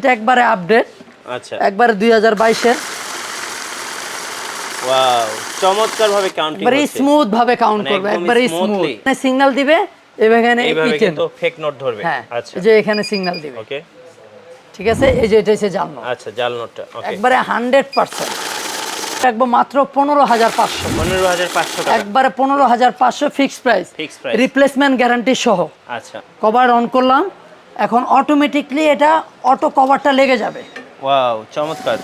এটা একবারে আপডেট। আচ্ছা, একবারে 2022 এর। ওয়াও, চমৎকার ভাবে কাউন্টিং একবারে হচ্ছে। স্মুথ ভাবে কাউন্ট মানে করবে, একদমই একবারে স্মুথ। smoothly। মানে সিগন্যাল দিবে এখানে এইভাবে ইটেন। কিন্তু ফেক নোট ধরবে। হ্যাঁ, আচ্ছা, এই যে এখানে সিগন্যাল দিবে। ওকে, ঠিক আছে, এই যে এটা হচ্ছে জাল নোট। আচ্ছা, জাল নোটটা ওকে। একবারে 100% একবার মাত্র 15,500। 15,500 টাকা। একবারে 15,500 fixed price. Fixed price. Replacement guarantee সহ। আচ্ছা, কভার অন করলাম, এখন অটোমেটিকলি এটা অটো কভারটা লেগে যাবে। ওয়াও, চমৎকার।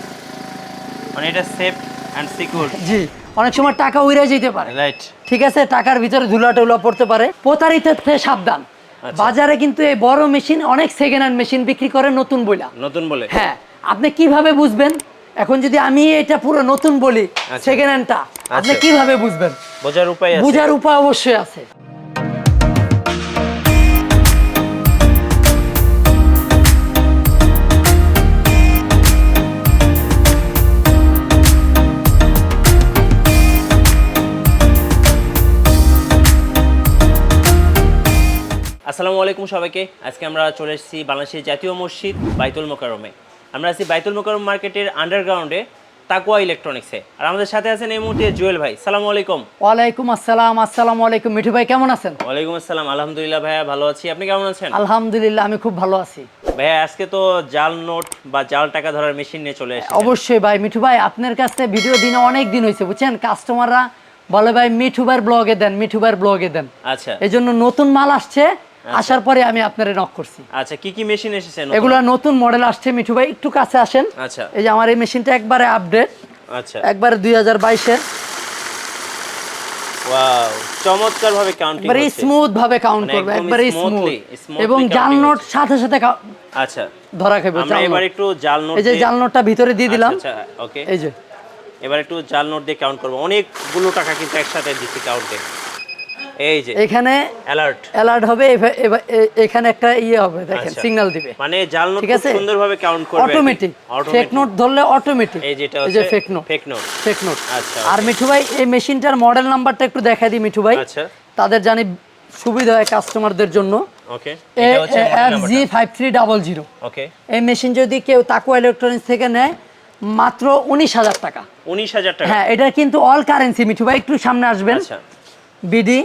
মানে এটা সেফ এন্ড সিকিউর। জি, অনেক সময় টাকা উড়ে যেতে পারে। রাইট। ঠিক আছে, টাকার ভিতরে ধুলা টুলা পড়তে পারে। প্রতারিত থেকে সাবধান। আচ্ছা। বাজারে কিন্তু এই বড় মেশিন অনেক সেকেন্ড হ্যান্ড মেশিন বিক্রি করে নতুন বইলা। নতুন বলে? হ্যাঁ, আপনি কিভাবে বুঝবেন? এখন যদি আমি এটা পুরো নতুন বলি আচ্ছা। সেকেন্ড হ্যান্ডটা, আপনি আচ্ছা। কিভাবে বুঝবেন? বোঝার উপায় আছে? বোঝার উপায় অবশ্যই আছে। আসসালামু আলাইকুম সবাইকে। আজকে আমরা চলে এসেছি বাংলাদেশের জাতীয় মসজিদ বাইতুল মোকাররমে। আমরা আছি বাইতুল মোকাররম মার্কেটের আন্ডারগ্রাউন্ডে তাকওয়া ইলেকট্রনিক্সে। আর আমাদের সাথে আছেন এই মুহূর্তে জুয়েল ভাই। সালামু আলাইকুম। ওয়ালাইকুম আসসালাম। আসসালামু আলাইকুম। মিঠু ভাই কেমন আছেন? ওয়ালাইকুম আসসালাম। আলহামদুলিল্লাহ ভাইয়া, ভালো আছি। আপনি কেমন আছেন? আলহামদুলিল্লাহ, আমি খুব ভালো আছি। ভাইয়া, আজকে তো জাল নোট বা জাল টাকা ধরার মেশিন নিয়ে চলে এসেছেন। অবশ্যই ভাই। মিঠু ভাই, আপনার কাছে ভিডিও দিনে অনেক দিন হয়েছে, বুঝছেন? কাস্টমাররা বলে ভাই মিঠু ভাইয়ের ব্লগে দেন, মিঠু ভাইয়ের ব্লগে দেন। আচ্ছা, এই জন্য নতুন মাল আসছে, আসার পরে আমি আপনারে নক করছি। আচ্ছা, কি কি মেশিন এসেছে? এগুলা নতুন মডেল আসছে। মিঠু ভাই একটু কাছে আসেন। আচ্ছা, এই যে আমার এই মেশিনটা একবারে আপডেট। আচ্ছা, একবারে 2022 এর। ওয়াও, চমৎকার ভাবে কাউন্টিং একবারে হচ্ছে। স্মুথ ভাবে কাউন্ট মানে করবে, একদমই একবারে স্মুথ। smoothly এবং জাল counting নোট হচ্ছে। সাথে সাথে আচ্ছা, ধরা খাবে। আমরা এবার একটু জাল নোট এই যে জাল নোটটা ভিতরে দিয়ে দিলাম। আচ্ছা, ওকে। এই যে এবার একটু জাল নোট দিয়ে কাউন্ট করব। অনেকগুলো টাকা কিন্তু একসাথে দিচ্ছি কাউন্টে। এই যে এখানে অ্যালার্ট অ্যালার্ট হবে, এখানে একটা ইয়ে হবে, দেখেন সিগন্যাল দিবে। মানে জাল নোট ঠিক খুব আছে, সুন্দরভাবে কাউন্ট করবে। অটোমেটিক। ফেক নোট ধরলে অটোমেটিক। এই যেটা এই যে হচ্ছে fake note. Fake note. Fake note. আচ্ছা, আর মিঠু ভাই, এই মেশিনটার মডেল নাম্বারটা একটু দেখাই দিই মিঠু ভাই। আচ্ছা, তাদের জানি সুবিধা হয় কাস্টমারদের জন্য। ওকে, এটা হচ্ছে মডেল নাম্বারটা। FG5300। ওকে, এই মেশিন যদি কেউ তাকওয়া ইলেকট্রনিক্স থেকে নেয় মাত্র 19,000 টাকা। 19,000 টাকা। হ্যাঁ, এটা কিন্তু অল কারেন্সি। মিঠু ভাই একটু সামনে আসবেন। আচ্ছা, বিডি,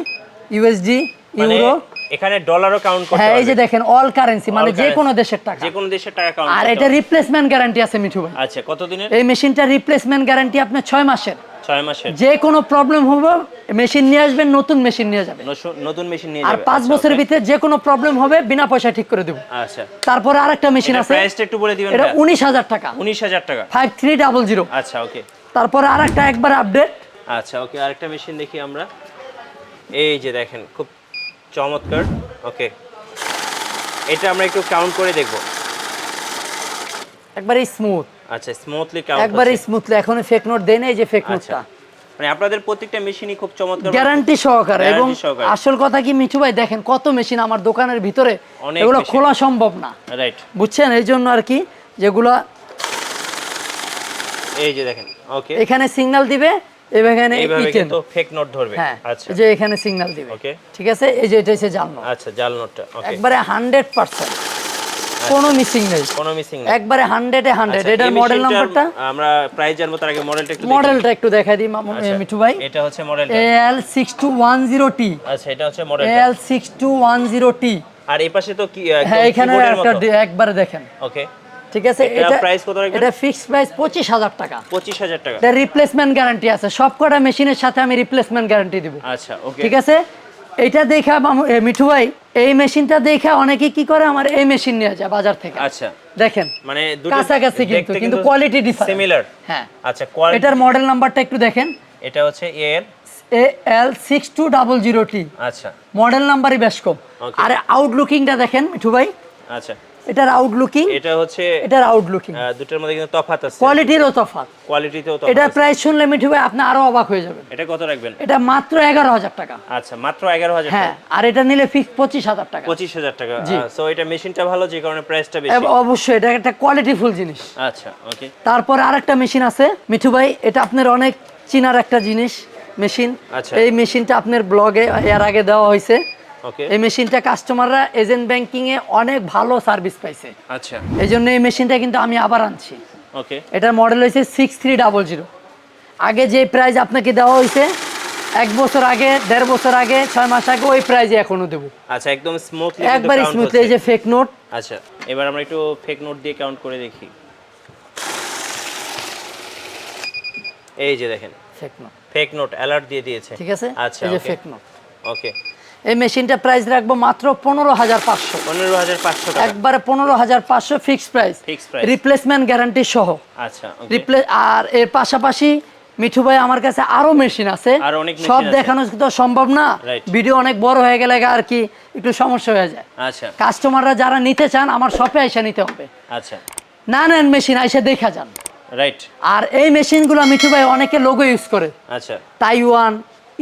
ইউএসডি, মানে ইউরো। এখানে ডলারও কাউন্ট করতে হ্যাঁ, পারবে। এই যে দেখেন অল কারেন্সি, মানে যে কোনো দেশের টাকা। যে কোনো দেশের টাকা কাউন্ট আর করতে এটা রিপ্লেসমেন্ট গ্যারান্টি আছে মিঠু ভাই। আচ্ছা, কত দিনের? এই মেশিনটা রিপ্লেসমেন্ট গ্যারান্টি আপনার 6 মাসের। 6 মাসের। যে কোনো প্রবলেম হবে মেশিন নিয়ে আসবেন, নতুন মেশিন নিয়ে যাবেন। নতুন মেশিন নিয়ে আর যাবে। 5 আচ্ছা, বছরের okay। ভিতরে যে কোনো প্রবলেম হবে বিনা পয়সা ঠিক করে দেব। আচ্ছা, তারপরে আরেকটা মেশিন এটা আছে। প্রাইসটা একটু বলে দিবেন। এটা ভাইয়া? 19,000 টাকা। 19,000 টাকা। 5300। আচ্ছা, ওকে। তারপরে আরেকটা একবার আপডেট। আচ্ছা, ওকে, আরেকটা মেশিন দেখি আমরা। এই যে দেখেন, খুব চমৎকার। ওকে, এটা আমরা একটু কাউন্ট করে দেখব। একবারে স্মুথ। আচ্ছা, স্মুথলি কাউন্ট একবারে হচ্ছে। স্মুথলি। এখন ফেক নোট দেয় না, এই যে ফেক আচ্ছা, নোটটা মানে আপনাদের প্রত্যেকটা মেশিনই খুব চমৎকার, গ্যারান্টি সহকারে। এবং Guarantee সহকারে। আসল কথা কি মিঠু ভাই, দেখেন কত মেশিন আমার দোকানের ভিতরে, অনেক এগুলো machine। খোলা সম্ভব না, রাইট। বুঝছেন? এই জন্য আর কি, যেগুলো এই যে দেখেন, ওকে, এখানে সিগন্যাল দিবে এখানে এইভাবে ইটেন। কিন্তু ফেক নোট ধরবে। হ্যাঁ, আচ্ছা, এই যে এখানে সিগন্যাল দিবে। ওকে, ঠিক আছে, এই যে এটা হচ্ছে জাল নোট। আচ্ছা, জাল নোটটা ওকে। একবারে 100%, কোনো মিসিং নেই। কোনো মিসিং নেই। একবারে 100-এ 100। আচ্ছা, এটার এই মডেল মেশিনটার নাম্বারটা আমরা প্রাইস জানবো তার আগে মডেলটা একটু দেখি। মডেলটা একটু দেখাই দিই আচ্ছা, মিঠু ভাই। এটা হচ্ছে মডেলটা। AL6210T। আচ্ছা, এটা হচ্ছে মডেলটা। AL6210T। আর এই পাশে তো কি হ্যাঁ, এখানে কিবোর্ডের একটা মতো। একবারে দেখেন। ওকে, ঠিক আছে, এটা প্রাইস কত রাখবেন? এটা ফিক্সড প্রাইস 25,000 টাকা। 25,000 টাকা। এটা রিপ্লেসমেন্ট গ্যারান্টি আছে, সবকটা মেশিনের সাথে আমি রিপ্লেসমেন্ট গ্যারান্টি দেব। আচ্ছা, ওকে, ঠিক আছে। এটা দেখা মিঠু ভাই, এই মেশিনটা দেখা অনেকে কি করে, আমার এই মেশিন নিয়ে যায় বাজার থেকে। আচ্ছা, দেখেন মানে দুটো কাছাকাছি কিন্তু কোয়ালিটি ডিফারেন্ট। সিমিলার। হ্যাঁ, আচ্ছা, কোয়ালিটি। এটার মডেল নাম্বারটা একটু দেখেন। এটা হচ্ছে AL6200T। আচ্ছা, মডেল নাম্বারই বেশ কম। Okay. আর আউটলুকিংটা দেখেন মিঠু ভাই, আচ্ছা, এটার আউটলুকিং, এটা হচ্ছে এটার আউটলুকিং, দুটোর মধ্যে কিন্তু তফাৎ আছে। কোয়ালিটিরও তফাৎ। কোয়ালিটিতেও তফাৎ এটার আছে। প্রাইস শুনলে মিঠু ভাই আপনি আরো অবাক হয়ে যাবেন। এটা কত রাখবেন? এটা মাত্র 11,000 টাকা। আচ্ছা, মাত্র 11,000 হ্যাঁ, টাকা। আর এটা নিলে ফিক্স 25,000 টাকা। 25,000 টাকা। জি। সো এটা মেশিনটা ভালো, যে কারণে প্রাইসটা বেশি। অবশ্যই এটা একটা কোয়ালিটিফুল জিনিস। আচ্ছা, ওকে, তারপরে আরেকটা মেশিন আছে মিঠু ভাই, এটা আপনার অনেক চিনার একটা জিনিস মেশিন। আচ্ছা। এই মেশিনটা আপনার ব্লগে এর আগে দেওয়া হয়েছে। ওকে। এই মেশিনটা কাস্টমাররা এজেন্ট ব্যাংকিং এ অনেক ভালো সার্ভিস পাইছে। আচ্ছা। এই জন্য এই মেশিনটা কিন্তু আমি আবার আনছি। ওকে। এটার মডেল হয়েছে 6300। আগে যে প্রাইস আপনাকে দেওয়া হয়েছে 1 বছর আগে, 1.5 বছর আগে, 6 মাস আগে, ওই প্রাইজে এখনো দেবো। আচ্ছা, একদম স্মুথলি একবার স্মুথলি। এই যে ফেক নোট। আচ্ছা, এবার আমরা একটু ফেক নোট দিয়ে কাউন্ট করে দেখি। এই যে দেখেন fake note, fake note alert দিয়ে দিয়েছে। ঠিক আছে। আচ্ছা, এই যে ওকে। Fake note. ওকে। এই মেশিনটা প্রাইস রাখবো মাত্র 15500। 15500 টাকা। একবারে 15500 fix price. Fix price. Replacement guarantee সহ। আচ্ছা, ওকে। আর এর পাশাপাশি মিঠু ভাই আমার কাছে আরো মেশিন আছে, আর অনেক মেশিন সব আছে। দেখানো তো সম্ভব না, Right. ভিডিও অনেক বড় হয়ে গেলে আর কি একটু সমস্যা হয়ে যায়। আচ্ছা। কাস্টমাররা যারা নিতে চান আমার শপে আইসা নিতে হবে। আচ্ছা। না নেন মেশিন আইসা দেখা যান। রাইট। আর এই মেশিনগুলো মিঠু ভাই অনেকে লোগো ইউজ করে। আচ্ছা। তাইওয়ান,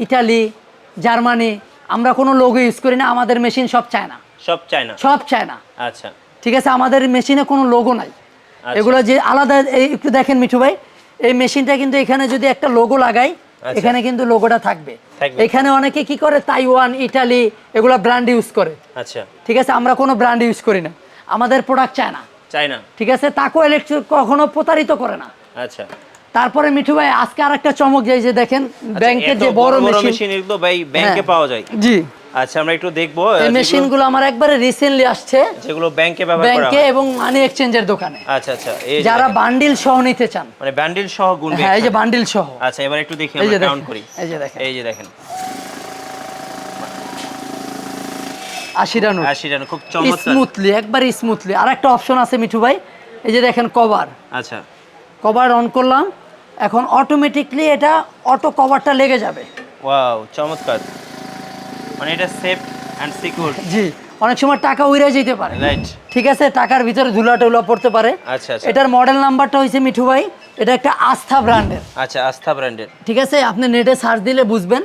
ইটালি, জার্মানি, আমরা কোনো লোগো ইউজ করি না। আমাদের মেশিন সব চায়না। সব চায়না। সব চায়না। আচ্ছা। ঠিক আছে, আমাদের মেশিনে কোনো লোগো নাই। আচ্ছা। এগুলো যে আলাদা, এই একটু দেখেন মিঠু ভাই, এই মেশিনটা কিন্তু এখানে যদি একটা লোগো লাগাই, আচ্ছা। এখানে কিন্তু লোগোটা থাকবে। থাকবে। এখানে অনেকে কি করে তাইওয়ান, ইটালি এগুলো ব্র্যান্ড ইউজ করে। আচ্ছা। ঠিক আছে, আমরা কোনো ব্র্যান্ড ইউজ করি না। আমাদের প্রোডাক্ট চায়না। চায়না। ঠিক আছে, তাকওয়া ইলেকট্রিক কখনো প্রতারিত করে না। আচ্ছা। তারপরে মিঠু ভাই আজকে আরেকটা চমক যায় যে দেখেন ব্যাংকের এত যে বড় মেশিন মেশিন এগুলো ভাই ব্যাংকে পাওয়া যায়। জি। আচ্ছা, আমরা একটু দেখবো এই মেশিনগুলো আমার একবারে রিসেন্টলি আসছে, যেগুলো ব্যাংকে ব্যবহার করা ব্যাংকে হয়। এবং মানি এক্সচেঞ্জের দোকানে। আচ্ছা আচ্ছা, এই যারা বান্ডিল সহ নিতে চান, মানে বান্ডিল সহ গুনবে। হ্যাঁ এই যে বান্ডিল সহ। আচ্ছা, এবার একটু দেখি এই যে আমরা দেখেন, কাউন্ট করি। এই যে দেখেন, এই যে দেখেন 80টা নোট। 80 টাকা, খুব চমৎকার। স্মুথলি, একবারে স্মুথলি। আর একটা অপশন আছে মিঠু ভাই, এই যে দেখেন কভার। আচ্ছা। কভার অন করলাম, এখন অটোমেটিকলি এটা অটো কভারটা লেগে যাবে। ওয়াও, চমৎকার। মানে এটা সেফ এন্ড সিকিউর। জি, অনেক সময় টাকা উড়ে যেতে পারে। রাইট। ঠিক আছে, টাকার ভিতরে ধুলা টুলা পড়তে পারে। আচ্ছা আচ্ছা। এটার মডেল নাম্বারটা হয়েছে মিঠু ভাই, এটা একটা আস্থা ব্র্যান্ডের। আচ্ছা, আস্থা ব্র্যান্ডের। ঠিক আছে, আপনি নেটে সার্চ দিলে বুঝবেন।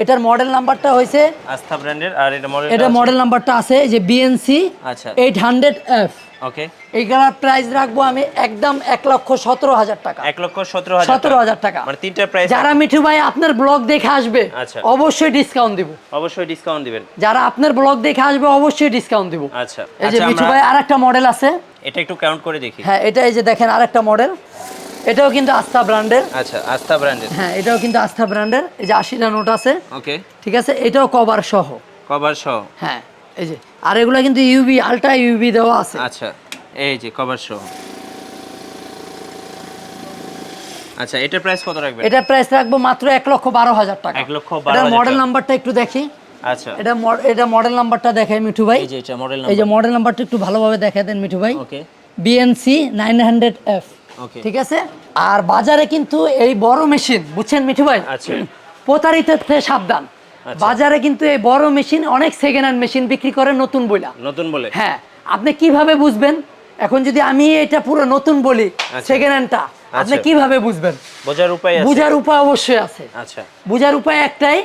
এটার মডেল নাম্বারটা হয়েছে আস্থা ব্র্যান্ডের। আর এটা মডেল, এটা মডেল নাম্বারটা আছে এই যে বিএনসি আচ্ছা 800F। ওকে। এইগুলোর প্রাইস রাখবো আমি একদম 1,17,000 টাকা। 1,17,000 17,000 টাকা। মানে তিনটা প্রাইস। যারা মিঠু ভাই আপনার ব্লগ দেখে আসবে আচ্ছা। অবশ্যই ডিসকাউন্ট দিব। অবশ্যই ডিসকাউন্ট দিবেন। যারা আপনার ব্লগ দেখে আসবে অবশ্যই ডিসকাউন্ট দিব। আচ্ছা। এই যে মিঠু আমরা ভাই আরেকটা মডেল আছে, এটা একটু কাউন্ট করে দেখি। হ্যাঁ এটা এই যে দেখেন আরেকটা মডেল, এটাও কিন্তু আস্থা ব্র্যান্ডের। আচ্ছা, আস্থা ব্র্যান্ডের। হ্যাঁ এটাও কিন্তু আস্থা ব্র্যান্ডের। এই যে 80টা নোট আছে। ওকে। ঠিক আছে, এটাও কভার সহ। কভার সহ। হ্যাঁ এই যে, আর এগুলো কিন্তু ইউভি, আলট্রা ইউভি দেওয়া আছে। আচ্ছা, এই যে কভার সহ। আচ্ছা, এটার প্রাইস কত রাখবেন? এটার প্রাইস রাখবো মাত্র 1,12,000 টাকা। 1,12,000 এটার মডেল নাম্বারটা একটু দেখি। আচ্ছা। এটা মডেল নাম্বারটা দেখাই মিঠু ভাই। এই যে এটা মডেল এই নাম্বার। যে মডেল নাম্বারটা একটু ভালোভাবে দেখাই দেন মিঠু ভাই। ওকে। BNC 900F। ওকে। ঠিক আছে, আর বাজারে কিন্তু এই বড় মেশিন, বুঝছেন মিঠু ভাই, আচ্ছা। প্রতারিত থেকে সাবধান। বাজারে কিন্তু এই বড় মেশিন অনেক সেকেন্ড হ্যান্ড মেশিন বিক্রি করে নতুন বইলা। নতুন বলে? হ্যাঁ, আপনি কিভাবে বুঝবেন? এখন যদি আমি এটা পুরো নতুন বলি সেকেন্ড হ্যান্ডটা, আপনি কিভাবে বুঝবেন? বোঝার উপায় আছে? বুঝার উপায় অবশ্যই আছে। আচ্ছা। বুঝার উপায় একটাই,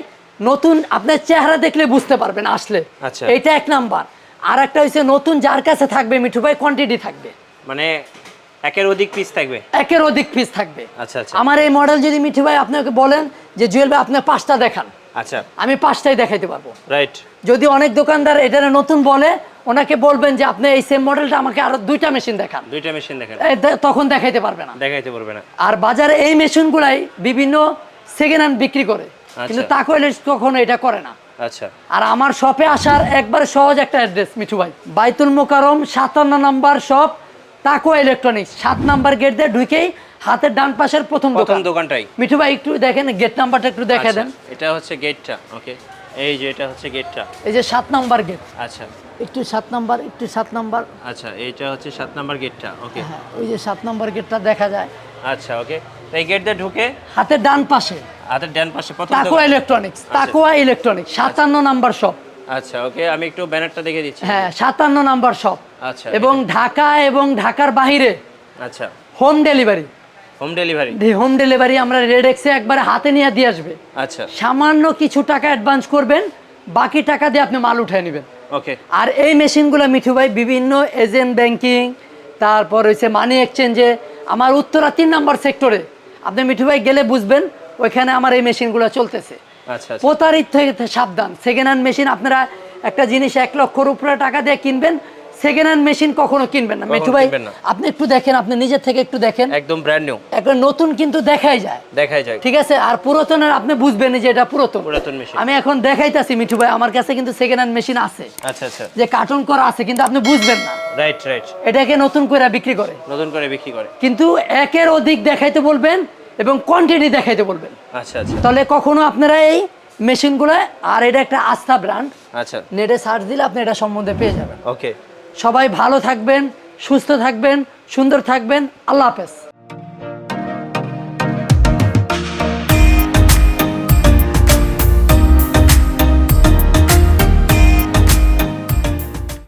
নতুন আপনার চেহারা দেখলে বুঝতে পারবেন আসলে। আচ্ছা। এটা এক নাম্বার। আর একটা হচ্ছে নতুন যার কাছে থাকবে মিঠু ভাই, কোয়ান্টিটি থাকবে, মানে একের অধিক পিস থাকবে। একের অধিক পিস থাকবে। আচ্ছা আচ্ছা। আমার এই মডেল যদি মিঠু ভাই আপনাকে বলেন যে জুয়েল ভাই আপনি 5টা দেখান, আচ্ছা, আমি 5টাই দেখাইতে পারবো। রাইট। যদি অনেক দোকানদার এটা নতুন বলে, ওনাকে বলবেন যে আপনি এই সেম মডেলটা আমাকে আরো 2টা মেশিন দেখান, 2টা মেশিন দেখেন, তখন দেখাইতে পারবে না, দেখাইতে পারবে না। আর বাজারে এই মেশিনগুলাই বিভিন্ন সেকেন্ড হ্যান্ড বিক্রি করে, কিন্তু তাকওয়া ইলেকট্রিক কখনো এটা করে না। আচ্ছা। আর আমার শপে আসার একবার সহজ একটা অ্যাড্রেস মিঠু ভাই, বাইতুল মোকাররম 57 নম্বর শপ, তাকওয়া ইলেকট্রনিক্স, 7 নম্বর গেট দিয়ে ঢুকেই হাতের ডান পাশের প্রথম দোকানটাই। মিঠু ভাই একটু দেখেন গেট নাম্বারটা একটু দেখে দেন। এটা হচ্ছে গেটটা। ওকে, এই যে এটা হচ্ছে গেটটা। এই যে 7 নম্বর গেট। আচ্ছা, একটু 7 নম্বর, একটু 7 নম্বর। আচ্ছা, এইটা হচ্ছে 7 নম্বর গেটটা। ওকে, হ্যাঁ ওই যে 7 নম্বর গেটটা দেখা যায়। আচ্ছা, ওকে। এই গেট দিয়ে ঢুকে হাতের ডান পাশে, হাতের ডান পাশে প্রথম তাকওয়া ইলেকট্রনিক্স, তাকওয়া ইলেকট্রনিক্স 57 নম্বর শপ। আচ্ছা, ওকে, আমি একটু ব্যানারটা দেখে দিচ্ছি। হ্যাঁ 57 নম্বর শপ। আচ্ছা, এবং ঢাকা এবং ঢাকার বাইরে আচ্ছা, home delivery. Home delivery? Home delivery আমরা রেডেক্সে একবারে হাতে নিয়ে দিয়ে আসবে। আচ্ছা, সামান্য কিছু টাকা অ্যাডভান্স করবেন, বাকি টাকা দিয়ে আপনি মাল উঠিয়ে নেবেন। ওকে। আর এই মেশিনগুলো মিঠু ভাই বিভিন্ন এজেন্ট ব্যাংকিং, তারপর হচ্ছে মানি এক্সচেঞ্জে, আমার উত্তরা 3 নম্বর সেক্টরে আপনি মিঠু ভাই গেলে বুঝবেন ওইখানে আমার এই মেশিনগুলো চলতেছে। আচ্ছা, প্রতারিত থেকে সাবধান। সেকেন্ড হ্যান্ড মেশিন আপনারা একটা জিনিস 1 লক্ষর উপরে টাকা দিয়ে কিনবেন, সেকেন্ড হ্যান্ড মেশিন কখনো কিনবেন না। মিঠু ভাই আপনি একটু দেখেন, আপনি নিজের থেকে একটু দেখেন, একদম ব্র্যান্ড নিউ, একটা নতুন কিন্তু দেখাই যায়, ঠিক আছে। আর পুরাতনের আপনি বুঝবেন যে এটা পুরাতন মেশিন। আমি এখন দেখাইতাছি মিঠু ভাই, আমার কাছে কিন্তু সেকেন্ড হ্যান্ড মেশিন আছে, আচ্ছা আচ্ছা, যে কার্টুন করা আছে, কিন্তু আপনি বুঝবেন না। রাইট রাইট, এটাকে নতুন করে বিক্রি করে, কিন্তু একের অধিক দেখাইতে বলবেন এবং কোয়ান্টিটি দেখাইতে বলবেন। আচ্ছা আচ্ছা, তাহলে কখনো আপনারা এই মেশিনগুলো, আর এটা একটা আস্থা ব্র্যান্ড, আচ্ছা নেটে সার্চ দিলে আপনি এটা সম্বন্ধে পেয়ে যাবেন। ওকে, সবাই ভালো থাকবেন, সুস্থ থাকবেন, সুন্দর থাকবেন। আল্লাহ হাফেজ।